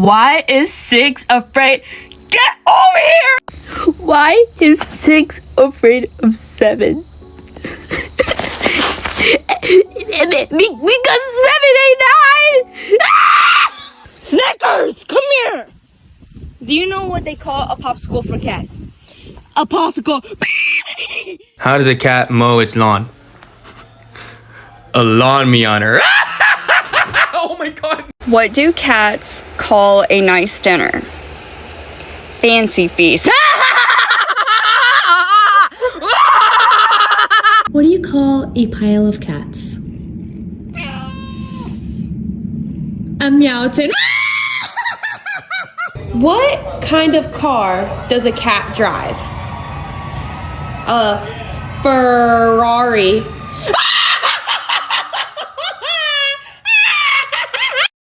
Why is 6 afraid? Get over here! Why is 6 afraid of 7? Because 7 ain't 9! Ah! Snickers, come here! Do you know what they call a popsicle for cats? A popsicle. How does a cat mow its lawn? A lawn meowner. Oh my god. What do cats call a nice dinner? Fancy feast. What do you call a pile of cats? A meowton. What kind of car does a cat drive? A Ferrari.